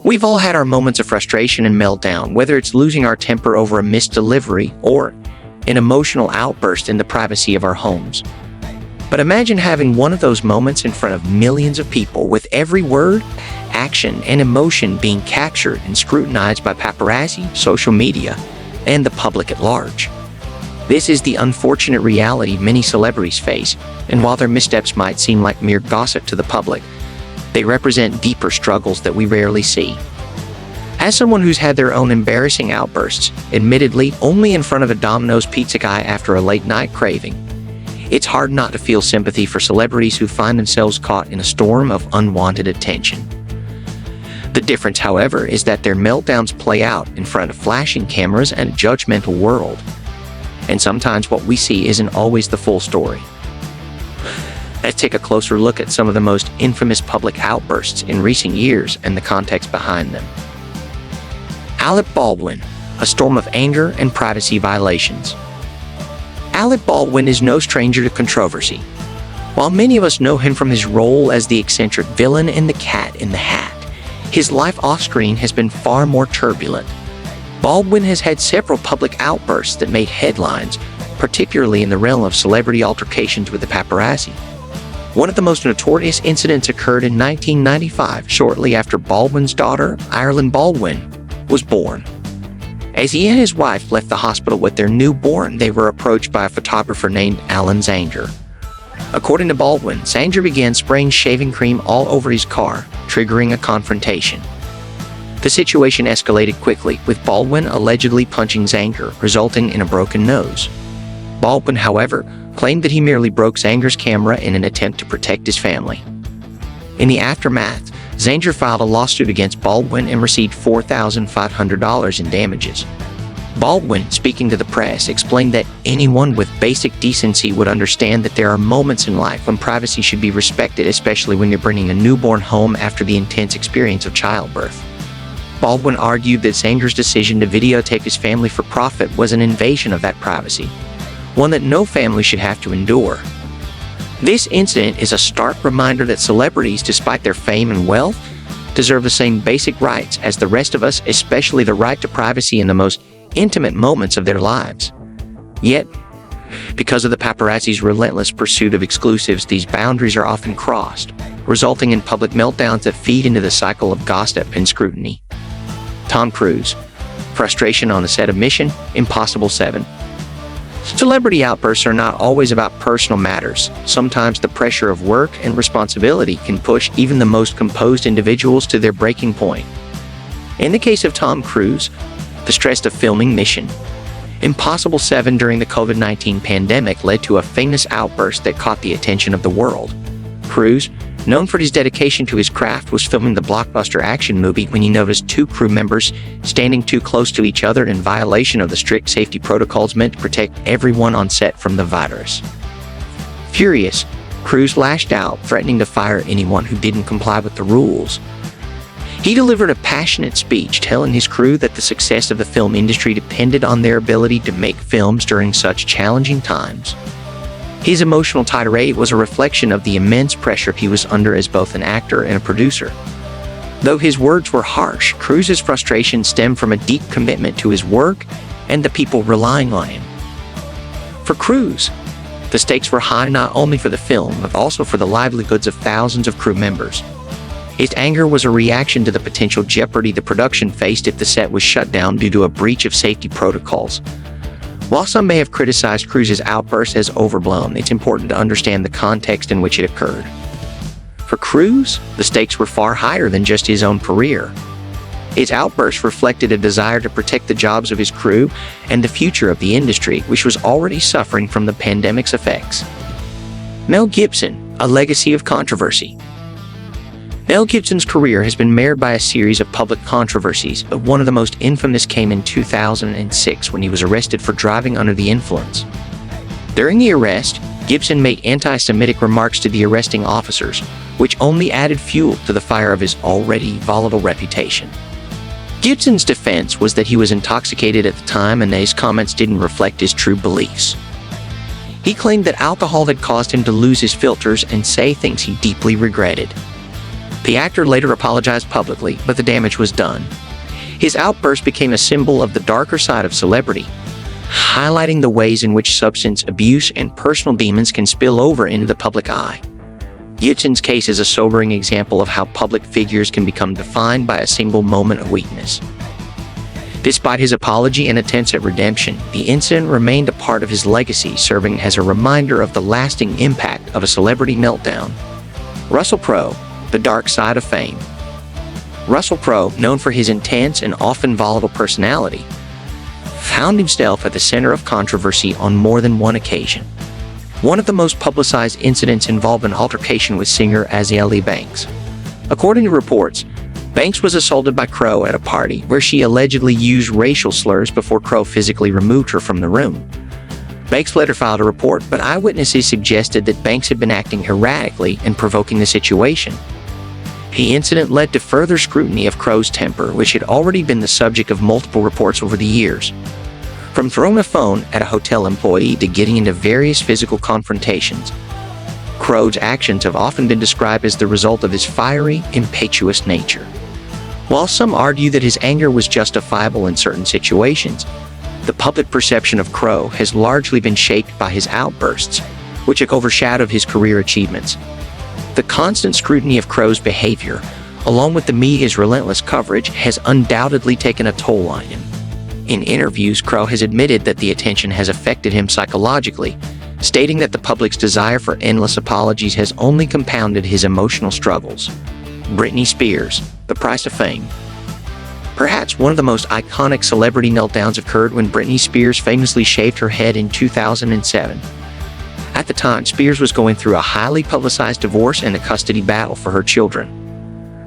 We've all had our moments of frustration and meltdown, whether it's losing our temper over a missed delivery or an emotional outburst in the privacy of our homes. But imagine having one of those moments in front of millions of people, with every word, action, and emotion being captured and scrutinized by paparazzi, social media, and the public at large. This is the unfortunate reality many celebrities face, and while their missteps might seem like mere gossip to the public, they represent deeper struggles that we rarely see. As someone who's had their own embarrassing outbursts, admittedly only in front of a Domino's pizza guy after a late-night craving, it's hard not to feel sympathy for celebrities who find themselves caught in a storm of unwanted attention. The difference, however, is that their meltdowns play out in front of flashing cameras and a judgmental world. And sometimes what we see isn't always the full story. Let's take a closer look at some of the most infamous public outbursts in recent years and the context behind them. Alec Baldwin, a storm of anger and privacy violations. Alec Baldwin is no stranger to controversy. While many of us know him from his role as the eccentric villain in The Cat in the Hat, his life off-screen has been far more turbulent. Baldwin has had several public outbursts that made headlines, particularly in the realm of celebrity altercations with the paparazzi. One of the most notorious incidents occurred in 1995, shortly after Baldwin's daughter, Ireland Baldwin, was born. As he and his wife left the hospital with their newborn, they were approached by a photographer named Alan Zanger. According to Baldwin, Zanger began spraying shaving cream all over his car, triggering a confrontation. The situation escalated quickly, with Baldwin allegedly punching Zanger, resulting in a broken nose. Baldwin, however, claimed that he merely broke Zanger's camera in an attempt to protect his family. In the aftermath, Zanger filed a lawsuit against Baldwin and received $4,500 in damages. Baldwin, speaking to the press, explained that anyone with basic decency would understand that there are moments in life when privacy should be respected, especially when you're bringing a newborn home after the intense experience of childbirth. Baldwin argued that Zanger's decision to videotape his family for profit was an invasion of that privacy, one that no family should have to endure. This incident is a stark reminder that celebrities, despite their fame and wealth, deserve the same basic rights as the rest of us, especially the right to privacy in the most intimate moments of their lives. Yet, because of the paparazzi's relentless pursuit of exclusives, these boundaries are often crossed, resulting in public meltdowns that feed into the cycle of gossip and scrutiny. Tom Cruise. Frustration on the set of Mission Impossible 7. Celebrity outbursts are not always about personal matters. Sometimes the pressure of work and responsibility can push even the most composed individuals to their breaking point. In the case of Tom Cruise, the stress of filming Mission Impossible 7 during the COVID-19 pandemic led to a famous outburst that caught the attention of the world. Cruise, known for his dedication to his craft, was filming the blockbuster action movie when he noticed two crew members standing too close to each other in violation of the strict safety protocols meant to protect everyone on set from the virus. Furious, Cruise lashed out, threatening to fire anyone who didn't comply with the rules. He delivered a passionate speech telling his crew that the success of the film industry depended on their ability to make films during such challenging times. His emotional tirade was a reflection of the immense pressure he was under as both an actor and a producer. Though his words were harsh, Cruise's frustration stemmed from a deep commitment to his work and the people relying on him. For Cruise, the stakes were high not only for the film, but also for the livelihoods of thousands of crew members. His anger was a reaction to the potential jeopardy the production faced if the set was shut down due to a breach of safety protocols. While some may have criticized Cruise's outburst as overblown, it's important to understand the context in which it occurred. For Cruise, the stakes were far higher than just his own career. His outburst reflected a desire to protect the jobs of his crew and the future of the industry, which was already suffering from the pandemic's effects. Mel Gibson, a legacy of controversy. Mel Gibson's career has been marred by a series of public controversies, but one of the most infamous came in 2006 when he was arrested for driving under the influence. During the arrest, Gibson made anti-Semitic remarks to the arresting officers, which only added fuel to the fire of his already volatile reputation. Gibson's defense was that he was intoxicated at the time and that his comments didn't reflect his true beliefs. He claimed that alcohol had caused him to lose his filters and say things he deeply regretted. The actor later apologized publicly, but the damage was done. His outburst became a symbol of the darker side of celebrity, highlighting the ways in which substance abuse and personal demons can spill over into the public eye. Yutin's case is a sobering example of how public figures can become defined by a single moment of weakness. Despite his apology and attempts at redemption, the incident remained a part of his legacy, serving as a reminder of the lasting impact of a celebrity meltdown. Russell Crowe, the dark side of fame. Russell Crowe, known for his intense and often volatile personality, found himself at the center of controversy on more than one occasion. One of the most publicized incidents involved an altercation with singer Azielle Banks. According to reports, Banks was assaulted by Crowe at a party where she allegedly used racial slurs before Crowe physically removed her from the room. Banks later filed a report, but eyewitnesses suggested that Banks had been acting erratically and provoking the situation. The incident led to further scrutiny of Crowe's temper, which had already been the subject of multiple reports over the years. From throwing a phone at a hotel employee to getting into various physical confrontations, Crowe's actions have often been described as the result of his fiery, impetuous nature. While some argue that his anger was justifiable in certain situations, the public perception of Crowe has largely been shaped by his outbursts, which have overshadowed his career achievements. The constant scrutiny of Crowe's behavior, along with the media's relentless coverage, has undoubtedly taken a toll on him. In interviews, Crowe has admitted that the attention has affected him psychologically, stating that the public's desire for endless apologies has only compounded his emotional struggles. Britney Spears, the price of fame. Perhaps one of the most iconic celebrity meltdowns occurred when Britney Spears famously shaved her head in 2007. At the time, Spears was going through a highly publicized divorce and a custody battle for her children.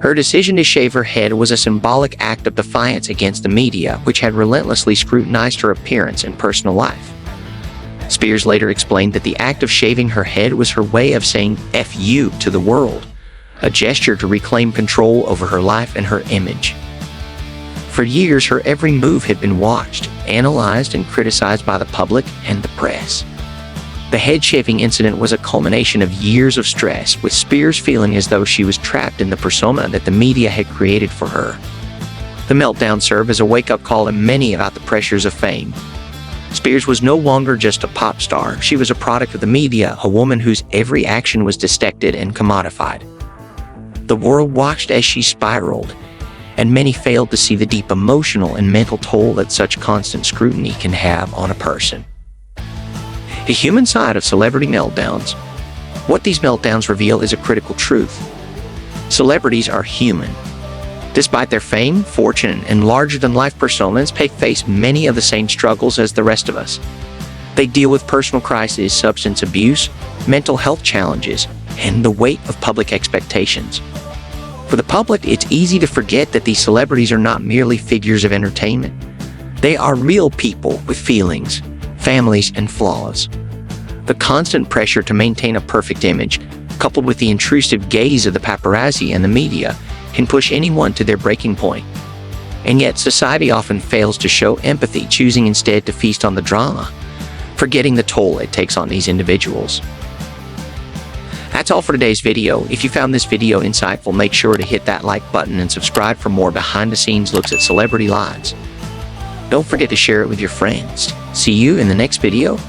Her decision to shave her head was a symbolic act of defiance against the media, which had relentlessly scrutinized her appearance and personal life. Spears later explained that the act of shaving her head was her way of saying "F you" to the world, a gesture to reclaim control over her life and her image. For years, her every move had been watched, analyzed, and criticized by the public and the press. The head-shaving incident was a culmination of years of stress, with Spears feeling as though she was trapped in the persona that the media had created for her. The meltdown served as a wake-up call to many about the pressures of fame. Spears was no longer just a pop star. She was a product of the media, a woman whose every action was dissected and commodified. The world watched as she spiraled, and many failed to see the deep emotional and mental toll that such constant scrutiny can have on a person. The human side of celebrity meltdowns. What these meltdowns reveal is a critical truth. Celebrities are human. Despite their fame, fortune, and larger-than-life personas, face many of the same struggles as the rest of us. They deal with personal crises, substance abuse, mental health challenges, and the weight of public expectations. For the public, it's easy to forget that these celebrities are not merely figures of entertainment. They are real people with feelings, families, and flaws. The constant pressure to maintain a perfect image, coupled with the intrusive gaze of the paparazzi and the media, can push anyone to their breaking point. And yet, society often fails to show empathy, choosing instead to feast on the drama, forgetting the toll it takes on these individuals. That's all for today's video. If you found this video insightful, make sure to hit that like button and subscribe for more behind-the-scenes looks at celebrity lives. Don't forget to share it with your friends. See you in the next video.